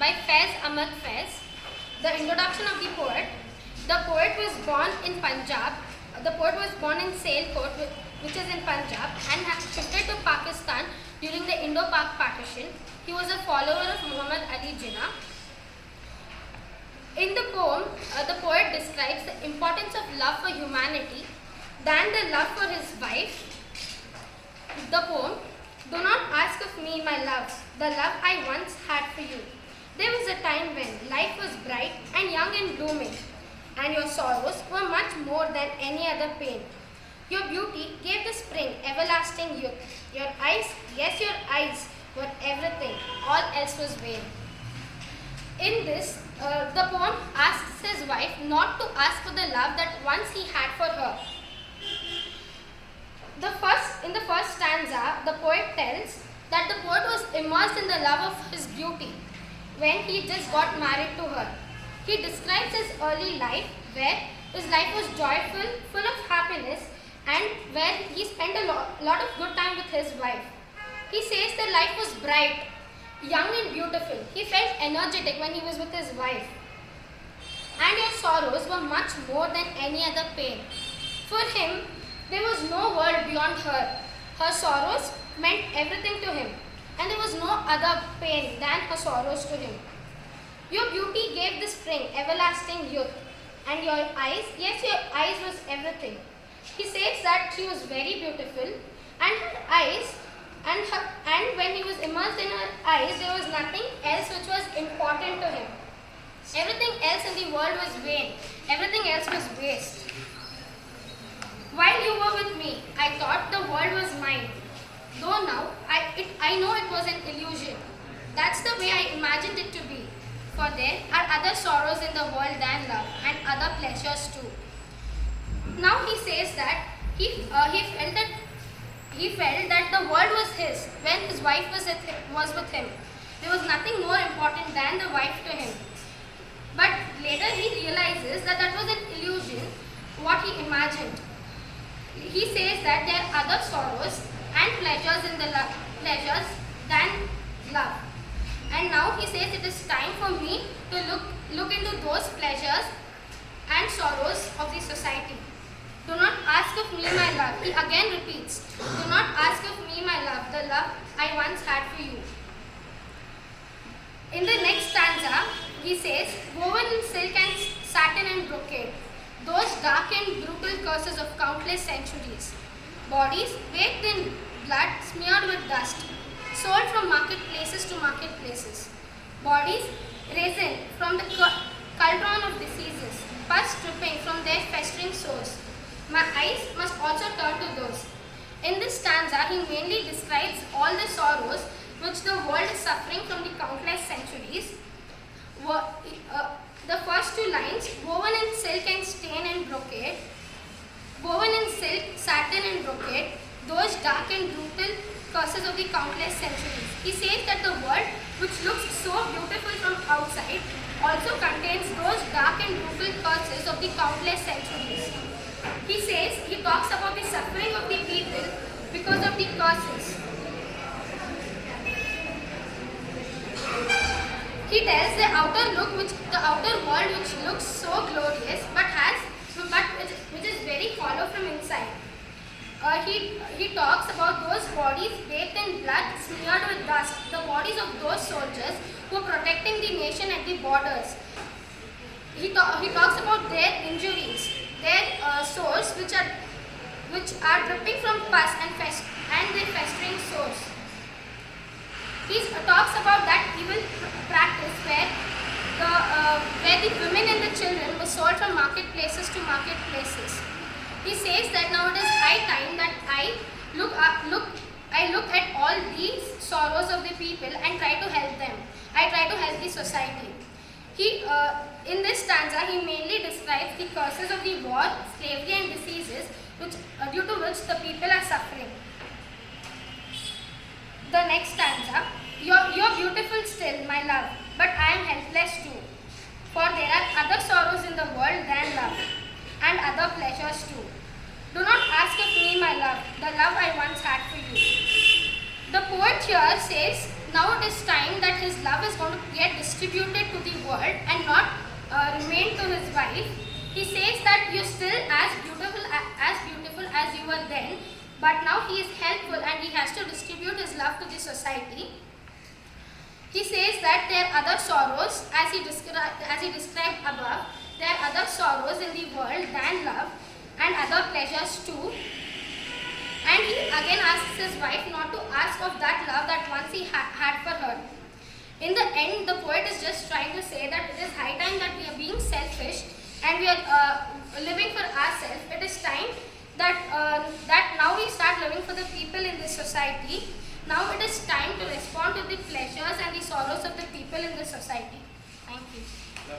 by Faiz Ahmad Faiz. The introduction of the poet. The poet was born in Punjab. The poet was born in Sialkot, which is in Punjab, and shifted to Pakistan during the Indo-Pak partition. He was a follower of Muhammad Ali Jinnah. In the poem, the poet describes the importance of love for humanity than the love for his wife. The poem, do not ask of me, my love, the love I once had for you. There was a time when life was bright and young and blooming, and your sorrows were much more than any other pain. Your beauty gave the spring everlasting youth. Your eyes, yes, your eyes were everything, all else was vain. In this, the poem asks his wife not to ask for the love that once he had for her. In the first stanza, the poet tells that the poet was immersed in the love of his beauty when he just got married to her. He describes his early life where his life was joyful, full of happiness, and where he spent a lot of good time with his wife. He says the life was bright, young and beautiful. He felt energetic when he was with his wife. And your sorrows were much more than any other pain. For him, there was no world beyond her. Her sorrows meant everything to him, and there was no other pain than her sorrows to him. Your beauty gave the spring everlasting youth, and your eyes, yes, your eyes was everything. He says that she was very beautiful, and her eyes, and when he was immersed in her eyes, there was nothing else which was important to him. Everything else in the world was vain. Everything else was waste. While you were with me, I thought the world was mine. Though now, I know it was an illusion. That's the way I imagined it to be. For there are other sorrows in the world than love, and other pleasures too. Now he says that he felt that the world was his when his wife was with him. There was nothing more important than the wife to him. But later he realizes that that was an illusion, what he imagined. He says that there are other sorrows and pleasures in the pleasures than love. And now he says it is time for me to look into those pleasures and sorrows of the society. Do not ask of me, my love. He again repeats, do not ask of me, my love, the love I once had for you. In the next stanza, he says, woven in silk and satin and brocade, those dark and brutal curses of countless centuries. Bodies bathed in blood, smeared with dust, sold from marketplaces to marketplaces. Bodies risen from the cauldron of diseases, pus dripping from their festering sores. My eyes must also turn to those. In this stanza, he mainly describes all the sorrows which the world is suffering from the countless centuries. The first two lines, woven in silk and stain and brocade, woven in silk, satin and brocade, those dark and brutal curses of the countless centuries. He says that the world, which looks so beautiful from outside, also contains those dark and brutal curses of the countless centuries. He talks about the suffering of the people because of the curses. He tells the outer world which looks so glorious which is very hollow from inside. He talks about those bodies bathed in blood, smeared with dust, the bodies of those soldiers who are protecting the nation at the borders. He talks about their injuries, their sores which are dripping from pus and their festering sores. He talks about that evil practice where the women and the children were sold from marketplaces to marketplaces. He says that now it is high time that I look at all these sorrows of the people and try to help them. I try to help the society. In this stanza, he mainly describes the curses of the war, slavery and diseases due to which the people are suffering. The next stanza, you're beautiful still, my love, but I am helpless too. For there are other sorrows in the world than love, and other pleasures too. Do not ask of me, my love, the love I once had for you. The poet here says now it is time that his love is going to get distributed to the world and not remain to his wife. He says that you're still as beautiful as you were then, but now he is helpful and he has to distribute his love to the society. He says that there are other sorrows, as he described above, there are other sorrows in the world than love and other pleasures too. And he again asks his wife not to ask of that love that once he had for her. In the end, the poet is just trying to say that it is high time that we are being selfish and we are living for ourselves. It is time that now we start living for the people in this society. Now it is time to respond to the pleasures and the sorrows of the people in the society. Thank you.